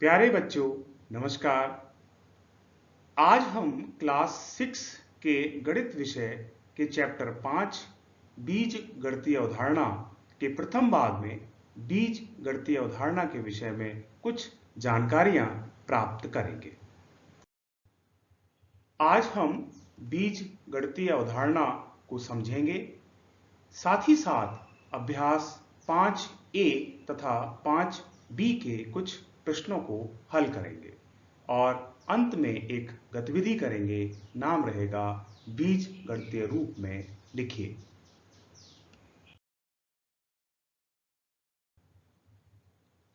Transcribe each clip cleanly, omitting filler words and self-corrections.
प्यारे बच्चों, नमस्कार। आज हम क्लास 6 के गणित विषय के चैप्टर 5 बीज गणितीय अवधारणा के प्रथम भाग में बीज गणितीय अवधारणा के विषय में कुछ जानकारियां प्राप्त करेंगे। आज हम बीज गणितीय अवधारणा को समझेंगे, साथ ही साथ अभ्यास 5A तथा 5B के कुछ प्रश्नों को हल करेंगे और अंत में एक गतिविधि करेंगे। नाम रहेगा बीज गणितीय रूप में लिखिए।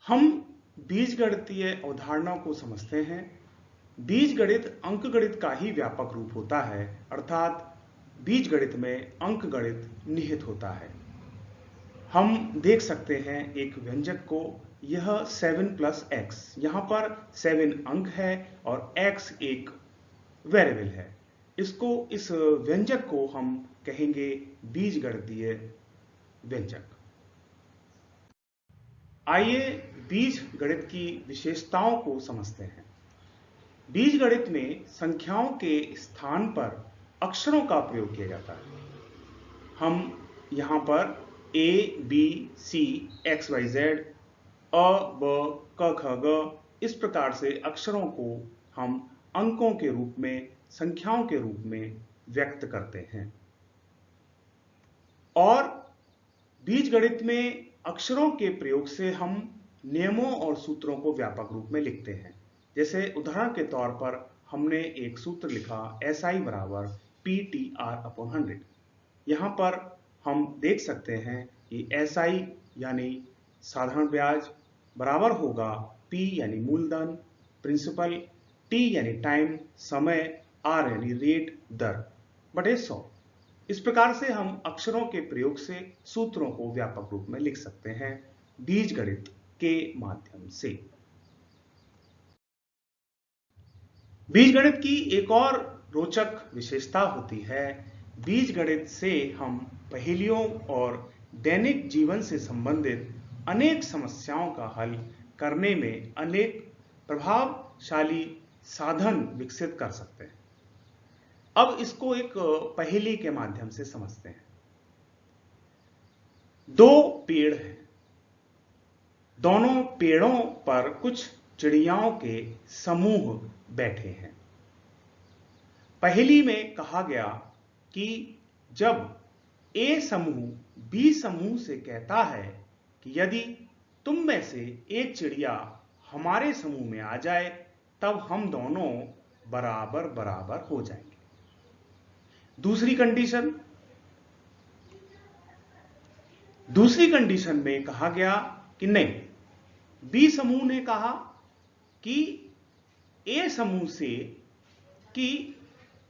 हम बीज गणितीय अवधारणा को समझते हैं। बीज गणित अंकगणित का ही व्यापक रूप होता है, अर्थात बीज गणित में अंकगणित निहित होता है। हम देख सकते हैं एक व्यंजक को, यह 7 + x, यहां पर 7 अंक है और x एक वेरिएबल है। इस व्यंजक को हम कहेंगे बीजगणितीय व्यंजक। आइए बीज गणित की विशेषताओं को समझते हैं। बीज गणित में संख्याओं के स्थान पर अक्षरों का प्रयोग किया जाता है। हम यहां पर A, B, C, X, Y, Z, अ, ब, क, ख, ग इस प्रकार से अक्षरों को हम अंकों के रूप में, संख्याओं के रूप में व्यक्त करते हैं। और बीजगणित में अक्षरों के प्रयोग से हम नियमों और सूत्रों को व्यापक रूप में लिखते हैं। जैसे उदाहरण के तौर पर हमने एक सूत्र लिखा SI = PTR/100। यहां पर हम देख सकते हैं कि SI यानी साधारण ब्याज बराबर होगा P यानी मूलधन, प्रिंसिपल, T यानी टाइम, समय, R यानी रेट, दर बटे 100। इस प्रकार से हम अक्षरों के प्रयोग से सूत्रों को व्यापक रूप में लिख सकते हैं बीजगणित के माध्यम से। बीजगणित की एक और रोचक विशेषता होती है, बीजगणित से हम पहेलियों और दैनिक जीवन से संबंधित अनेक समस्याओं का हल करने में अनेक प्रभावशाली साधन विकसित कर सकते हैं। अब इसको एक पहेली के माध्यम से समझते हैं। दो पेड़ हैं, दोनों पेड़ों पर कुछ चिड़ियाओं के समूह बैठे हैं। पहेली में कहा गया कि जब A समूह B समूह से कहता है कि यदि तुम में से एक चिड़िया हमारे समूह में आ जाए तब हम दोनों बराबर बराबर हो जाएंगे। दूसरी कंडीशन में कहा गया कि नहीं, B समूह ने कहा कि A समूह से कि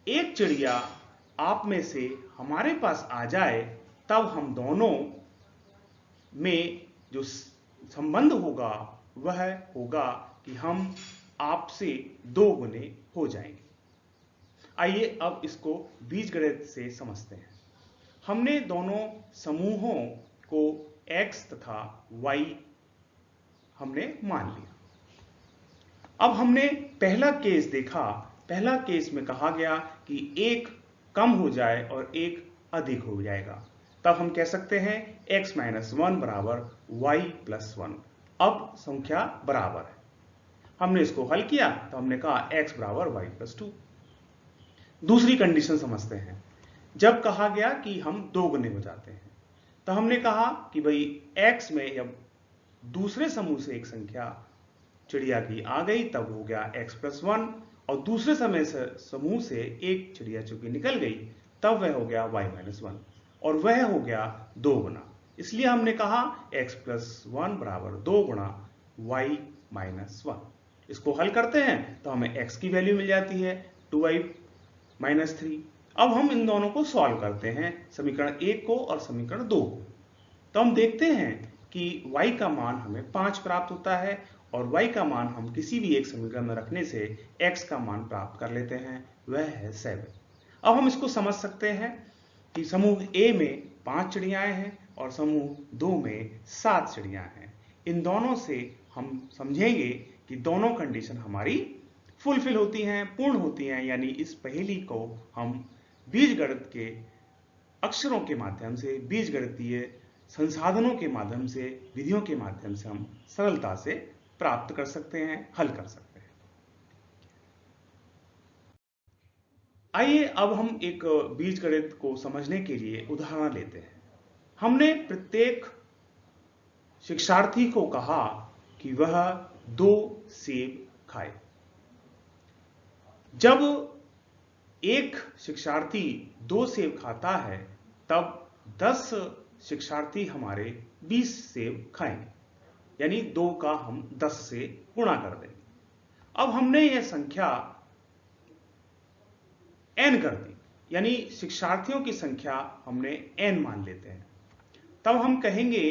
एक चिड़िया आप में से हमारे पास आ जाए तब हम दोनों में जो संबंध होगा वह होगा कि हम आपसे 2 गुने हो जाएंगे। आइए अब इसको बीजगणित से समझते हैं। हमने दोनों समूहों को x तथा y हमने मान लिया। अब हमने पहला केस देखा। पहला केस में कहा गया कि एक कम हो जाए और एक अधिक हो जाएगा, तब हम कह सकते हैं x - 1 = y + 1। अब संख्या बराबर है। हमने इसको हल किया तो हमने कहा x = y + 2। दूसरी कंडीशन समझते हैं। जब कहा गया कि हम 2 गुने हो जाते हैं तो हमने कहा कि भाई x में जब दूसरे समूह से एक संख्या चिड़िया की आ गई तब हो गया x + 1, और दूसरे समूह से एक चिड़िया चूंकि निकल गई तब वह हो गया y - 1, और वह हो गया 2 गुना। इसलिए हमने कहा x + 1 = 2 गुणा y - 1। इसको हल करते हैं तो हमें x की वैल्यू मिल जाती है 2y - 3। अब हम इन दोनों को सॉल्व करते हैं, समीकरण 1 को और समीकरण 2 को। तो हम देखते हैं कि y का मान हमें 5 प्राप्त होता है और y का मान हम किसी भी एक समीकरण में रखने से x का मान प्राप्त कर लेते हैं, वह है 7। अब हम इसको समझ सकते हैं कि समूह A में 5 चिड़ियाएं हैं और समूह 2 में 7 चिड़ियां हैं। इन दोनों से हम समझेंगे कि दोनों कंडीशन हमारी फुलफिल होती हैं, पूर्ण होती हैं, यानी इस पहेली को हम बीजगणित के अक्षरों के माध्यम से, बीजगणितीय संसाधनों के माध्यम से, विधियों के माध्यम से हम सरलता से प्राप्त कर सकते हैं, हल कर सकते हैं। आइए अब हम एक बीजगणित को समझने के लिए उदाहरण लेते हैं। हमने प्रत्येक शिक्षार्थी को कहा कि वह 2 सेब खाए। जब एक शिक्षार्थी 2 सेब खाता है तब 10 शिक्षार्थी हमारे 20 सेब खाएंगे, यानी 2 का हम 10 से गुणा कर देंगे। अब हमने यह संख्या n कर दी, यानी शिक्षार्थियों की संख्या हमने n मान लेते हैं। तब हम कहेंगे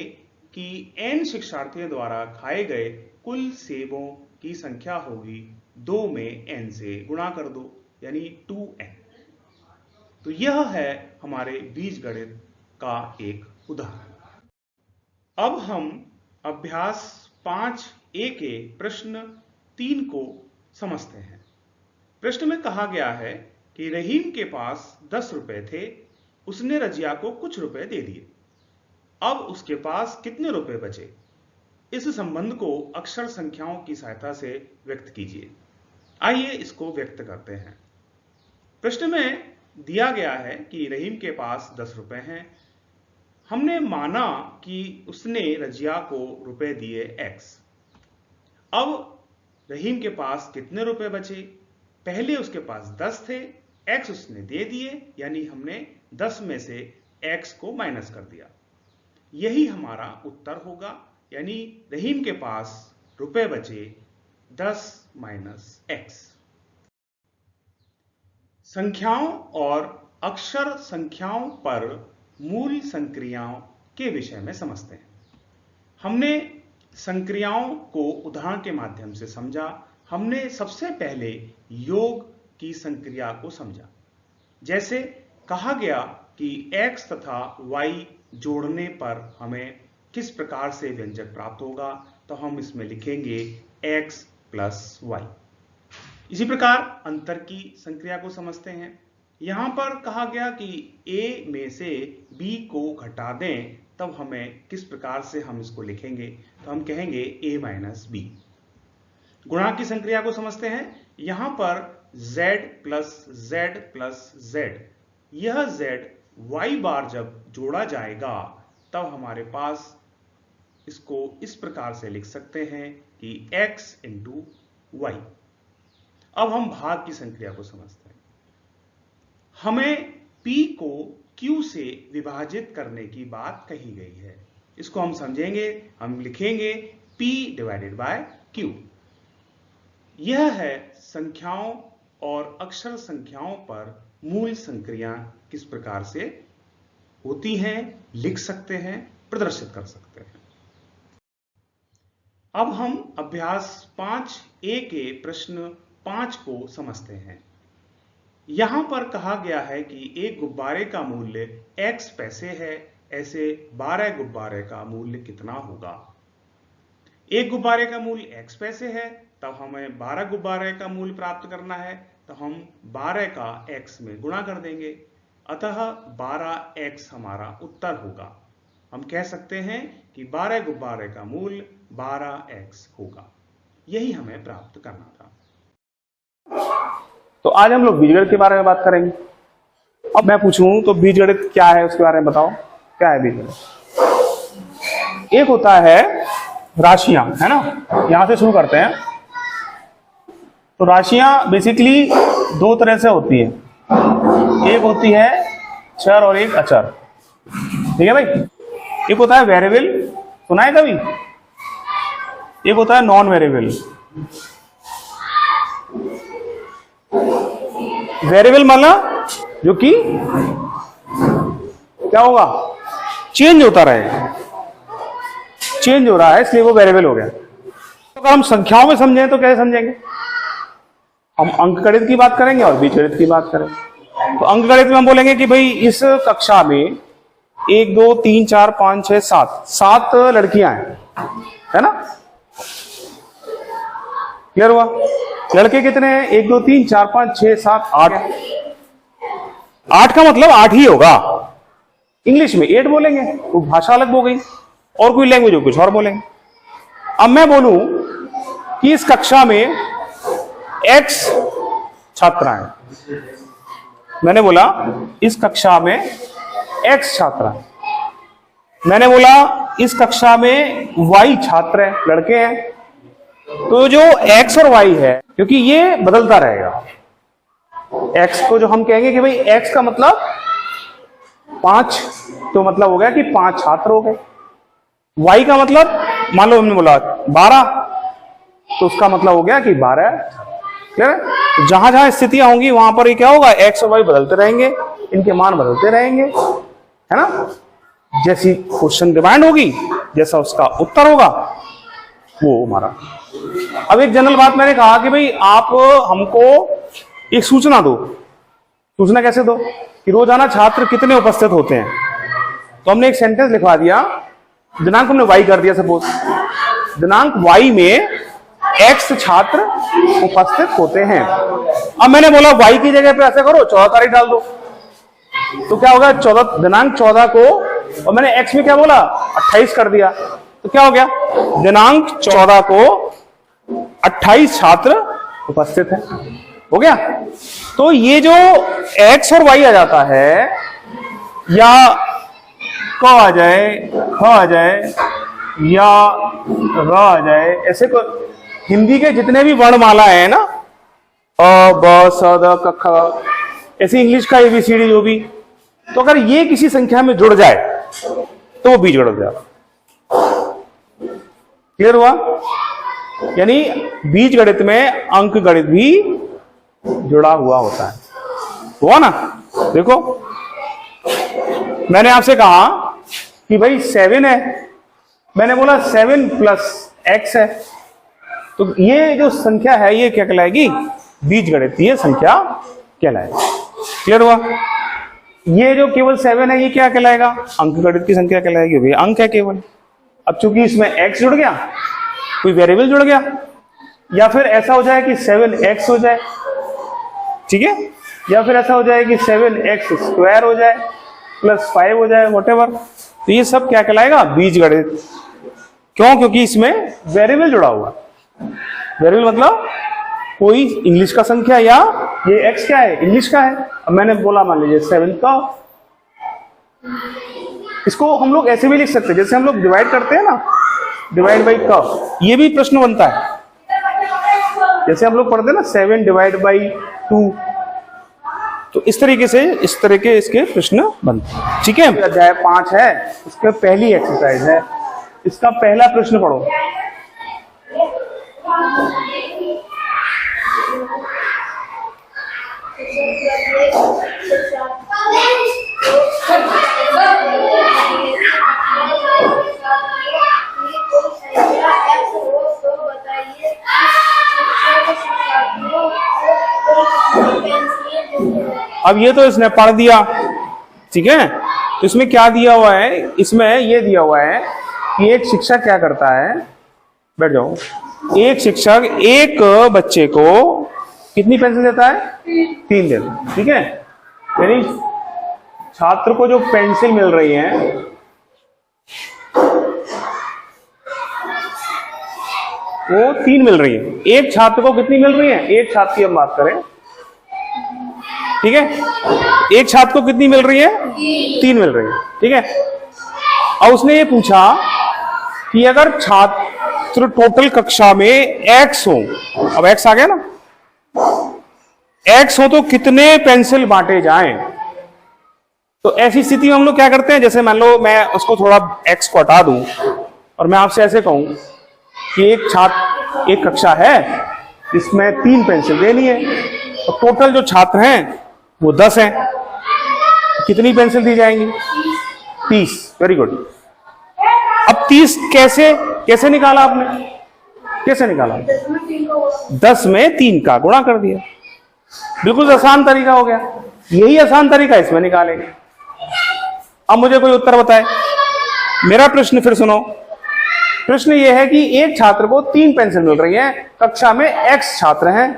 कि n शिक्षार्थियों द्वारा खाए गए कुल सेबों की संख्या होगी 2 में n से गुणा कर दो, यानी 2n। तो यह है हमारे बीजगणित का एक उदाहरण। अब हम अभ्यास 5A के प्रश्न 3 को समझते हैं। प्रश्न में कहा गया है कि रहीम के पास 10 रुपए थे, उसने रजिया को कुछ रुपए दे दिए। अब उसके पास कितने रुपए बचे? इस संबंध को अक्षर संख्याओं की सहायता से व्यक्त कीजिए। आइए इसको व्यक्त करते हैं। प्रश्न में दिया गया है कि रहीम के पास 10 रुपए हैं। हमने माना कि उसने रजिया को रुपए दिए x। अब रहीम के पास कितने रुपए बचे? पहले उसके पास 10 थे, x उसने दे दिए, यानी हमने 10 में से x को माइनस कर दिया। यही हमारा उत्तर होगा, यानी रहीम के पास रुपए बचे 10 माइनस x। संख्याओं और अक्षर संख्याओं पर मूल संक्रियाओं के विषय में समझते हैं। हमने संक्रियाओं को उदाहरण के माध्यम से समझा। हमने सबसे पहले योग की संक्रिया को समझा। जैसे कहा गया कि x तथा y जोड़ने पर हमें किस प्रकार से व्यंजक प्राप्त होगा, तो हम इसमें लिखेंगे x प्लस y। इसी प्रकार अंतर की संक्रिया को समझते हैं। यहां पर कहा गया कि a में से b को घटा दें, तब हमें किस प्रकार से हम इसको लिखेंगे, तो हम कहेंगे a माइनस b। गुणा की संक्रिया को समझते हैं। यहां पर z plus z plus z, यह z y बार जब जोड़ा जाएगा तब हमारे पास इसको इस प्रकार से लिख सकते हैं कि x इंटू y। अब हम भाग की संक्रिया को समझते हैं। हमें p को q से विभाजित करने की बात कही गई है। इसको हम समझेंगे, हम लिखेंगे p डिवाइडेड बाय q। यह है संख्याओं और अक्षर संख्याओं पर मूल संक्रिया किस प्रकार से होती हैं, लिख सकते हैं, प्रदर्शित कर सकते हैं। अब हम अभ्यास 5A के प्रश्न 5 को समझते हैं। यहां पर कहा गया है कि एक गुब्बारे का मूल्य x पैसे है, ऐसे 12 गुब्बारे का मूल्य कितना होगा? एक गुब्बारे का मूल्य x पैसे है, तब हमें 12 गुब्बारे का मूल्य प्राप्त करना है, तो हम 12 का x में गुणा कर देंगे। अतः 12x हमारा उत्तर होगा। हम कह सकते हैं कि 12 गुब्बारे का मूल्य 12x होगा। यही हमें प्राप्त करना था। तो आज हम लोग बीजगणित के बारे में बात करेंगे। अब मैं पूछूं तो बीजगणित क्या है, उसके बारे में बताओ। क्या है बीजगणित? एक होता है राशियां, है ना। यहां से शुरू करते हैं। तो राशियां बेसिकली दो तरह से होती है। एक होती है चर और एक अचर, ठीक है भाई। एक होता है वेरिएबल, सुना है कभी? एक होता है नॉन वेरिएबल। वेरिएबल मतलब जो कि क्या होगा, चेंज होता रहे, चेंज हो रहा है, इसलिए वो वेरिएबल हो गया। तो अगर हम संख्याओं में समझें तो कैसे समझेंगे? हम अंकगणित की बात करेंगे और बीजगणित की बात करेंगे। तो अंकगणित में हम बोलेंगे कि भाई इस कक्षा में 1 2 3 4 5 6 7 लड़कियां हैं, है ना। क्लियर हुआ? लड़के कितने हैं? 1 2 3 4 5 6 7 8। 8 का मतलब 8 ही होगा। इंग्लिश में 8 बोलेंगे, वो भाषा अलग हो गई, और कोई लैंग्वेज हो कुछ और बोलेंगे। अब मैं बोलूं कि इस कक्षा में x छात्र हैं, मैंने बोला इस कक्षा में x छात्र हैं, मैंने बोला इस कक्षा में y छात्र हैं, लड़के हैं, तो जो x और y है, क्योंकि ये बदलता रहेगा, x को जो हम कहेंगे कि भाई x का मतलब 5, तो मतलब हो गया कि 5 छात्र हो गए। y का मतलब मान लो हमने बोला 12, तो उसका मतलब हो गया कि 12 है। क्लियर है? जहां जहां स्थितियां होंगी वहां पर ये क्या होगा, x और y बदलते रहेंगे, इनके मान बदलते रहेंगे, है ना? जैसी क्वेश्चन डिमांड होगी, जैसा उसका उत्तर होगा, वो हमारा। अब एक जनरल बात मैंने कहा कि भाई आप हमको एक सूचना दो। सूचना कैसे दो? कि रोजाना छात्र कितने उपस्थित होते हैं। तो हमने एक सेंटेंस लिखवा दिया, दिनांक हमने y कर दिया, सपोज दिनांक y में x छात्र उपस्थित होते हैं। अब मैंने बोला y की जगह पे ऐसा करो 14 तारीख डाल दो, तो क्या होगा, 14 दिनांक 14 को, और मैंने x में क्या बोला 28 कर दिया, तो क्या हो गया, दिनांक 14 को 28 छात्र उपस्थित हैं। हो गया? तो ये जो x और y आ जाता है, या क आ जाए, ख आ जाए, या र आ जाए, ऐसे को हिंदी के जितने भी वर्णमाला है ना, अ ब स द क ख, ऐसे इंग्लिश का ABCD जो भी, तो अगर ये किसी संख्या में जुड़ जाए तो वो बीजगणित हो जाएगा। क्लियर हुआ? यानी बीजगणित में अंक गणित भी जुड़ा हुआ होता है। हुआ ना? देखो मैंने आपसे कहा कि भाई 7 है, मैंने बोला 7 प्लस x है, तो ये जो संख्या है ये क्या कहलाएगी, बीजगणितीय संख्या कहलाएगी। क्लियर हुआ? ये जो केवल 7 है ये क्या कहलाएगा, अंक गणित की संख्या कहलाएगी, भाई अंक है केवल। अब चूंकि इसमें x जुड़ गया, कोई वेरिएबल जुड़ गया, या फिर ऐसा हो जाए कि 7x हो जाए, ठीक है, या फिर ऐसा हो जाए कि 7x स्क्वायर हो जाए प्लस 5 हो जाए, व्हाटएवर, तो ये सब क्या कहलाएगा, बीजगणित। क्यों? क्योंकि इसमें वेरिएबल जुड़ा हुआ। वेरिएबल मतलब कोई इंग्लिश का संख्या, या ये x क्या है, इंग्लिश का है। अब मैंने बोला मान लीजिए 7 का, इसको हम लोग ऐसे भी लिख सकते हैं, जैसे हम लोग डिवाइड करते हैं ना, डिवाइड बाई क, ये भी प्रश्न बनता है। जैसे हम लोग पढ़ते हैं ना 7 डिवाइड बाई 2, तो इस तरीके से इस तरह के इसके प्रश्न बनते हैं। ठीक है? अध्याय 5 है, उसका पहली एक्सरसाइज है, इसका पहला प्रश्न पढ़ो। अब ये तो इसने पढ़ दिया, ठीक है, तो इसमें क्या दिया हुआ है, इसमें ये दिया हुआ है कि एक शिक्षक क्या करता है, बैठ जाओ, एक शिक्षक एक बच्चे को कितनी पेंसिल देता है, 3 देता है। ठीक है? यानी छात्र को जो पेंसिल मिल रही है वो 3 मिल रही है। एक छात्र को कितनी मिल रही है, एक छात्र की हम बात करें, ठीक है, एक छात्र को कितनी मिल रही है, 3 मिल रही है। ठीक है? अब उसने ये पूछा कि अगर छात्र टोटल कक्षा में x हो, अब x आ गया ना, x हो तो कितने पेंसिल बांटे जाएं। तो ऐसी स्थिति में हम लोग क्या करते हैं, जैसे मान लो मैं उसको थोड़ा x को हटा दूं और मैं आपसे ऐसे कहूं कि एक कक्षा है इसमें 3 पेंसिल देनी है, तो टोटल जो छात्र हैं वो 10 हैं, कितनी पेंसिल दी जाएंगी, 30। Very good. अब 30 कैसे निकाला आपने, कैसे निकाला, 10 में 3 का गुणा कर दिया, बिल्कुल आसान तरीका हो गया। यही आसान तरीका इसमें निकालेंगे। अब मुझे कोई उत्तर बताए। मेरा प्रश्न फिर सुनो, प्रश्न ये है कि एक छात्र को 3 पेंसिल मिल रही है, कक्षा में x छात्र हैं,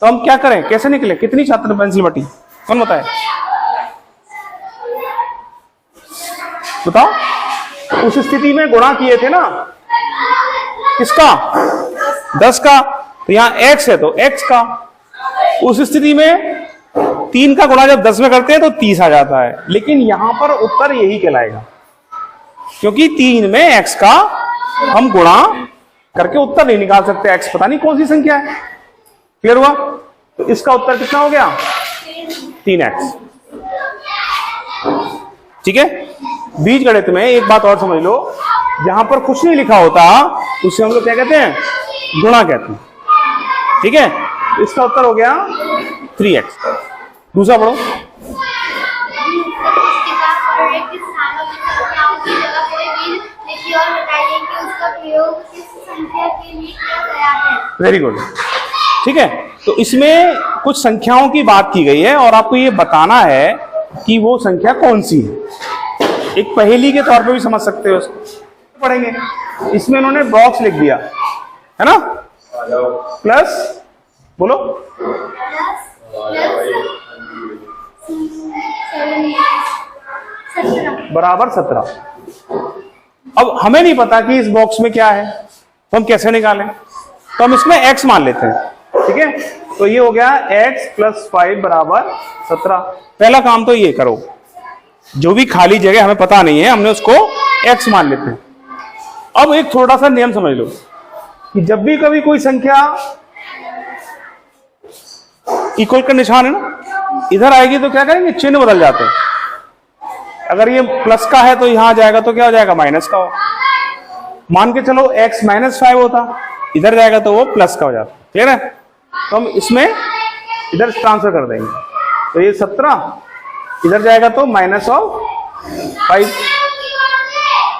तो हम क्या करें, कैसे निकले, कितनी छात्र पेंसिल बटी, कौन बताए, बताओ। उस स्थिति में गुणा किए थे ना, किसका, 10 का, तो यहां x है तो x का। उस स्थिति में 3 का गुणा जब 10 में करते हैं तो 30 आ जाता है, लेकिन यहां पर उत्तर यही कहलाएगा, क्योंकि 3 में x का हम गुणा करके उत्तर नहीं निकाल सकते, x पता नहीं कौन सी संख्या है। क्लियर हुआ? तो इसका उत्तर कितना हो गया, 3x। ठीक है। बीज गणित में एक बात और समझ लो, जहां पर कुछ नहीं लिखा होता उसे हम लोग क्या कहते हैं, गुणा कहते हैं। ठीक है, इसका उत्तर हो गया 3x। दूसरा पढ़ो। Very good. ठीक है, तो इसमें कुछ संख्याओं की बात की गई है और आपको ये बताना है कि वो संख्या कौन सी है। एक पहेली के तौर पे भी समझ सकते हो उसको। पढ़ेंगे, इसमें इन्होंने बॉक्स लिख दिया है ना, प्लस बोलो बराबर 17। अब हमें नहीं पता कि इस बॉक्स में क्या है, तो हम कैसे निकालें, तो हम इसमें x मान लेते हैं। ठीक है, तो ये हो गया x + 5 बराबर 17। पहला काम तो ये करो, जो भी खाली जगह हमें पता नहीं है हमने उसको x मान लेते हैं। अब एक थोड़ा सा नियम समझ लो कि जब भी कभी कोई संख्या इक्वल का निशान है ना इधर आएगी तो क्या करेंगे, चिन्ह बदल जाते हैं। अगर ये प्लस का है तो यहां जाएगा तो क्या हो जाएगा, माइनस का हो। मान के चलो x -5 होता, इधर जाएगा तो वो प्लस का हो जाता। क्लियर है? तो हम इसमें इधर ट्रांसफर कर देंगे, तो ये 17 इधर जाएगा तो -5।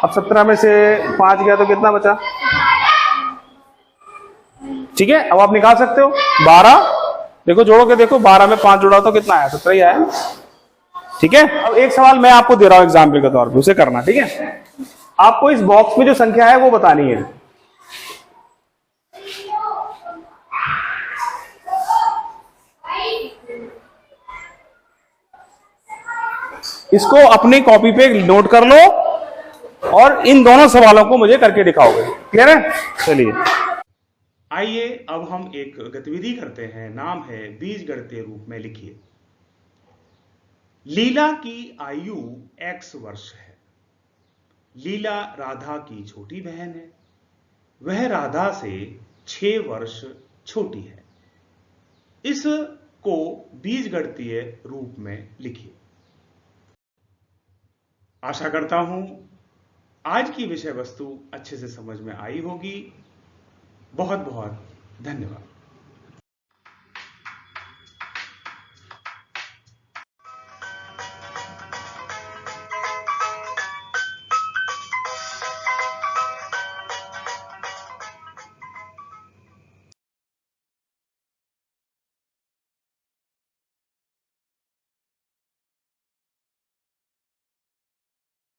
अब 17 में से 5 गया तो कितना बचा, ठीक है। अब आप निकाल सकते हो 12, देखो जोड़ो के देखो, 12 में 5 जोड़ा तो कितना आया, 17 ही आया। ठीक है, अब एक सवाल मैं आपको दे रहा हूं एग्जाम्पल के तौर पे, उसे करना। ठीक है, आपको इस बॉक्स में जो संख्या है वो बतानी है। इसको अपनी कॉपी पे नोट कर लो और इन दोनों सवालों को मुझे करके दिखाओगे। क्लियर है? चलिए आइए अब हम एक गतिविधि करते हैं, नाम है बीज गणितीय रूप में लिखिए। लीला की आयु x वर्ष है। लीला राधा की छोटी बहन है, वह राधा से 6 वर्ष छोटी है। इसको बीजगणितीय रूप में लिखिए। आशा करता हूं आज की विषय वस्तु अच्छे से समझ में आई होगी। बहुत बहुत धन्यवाद।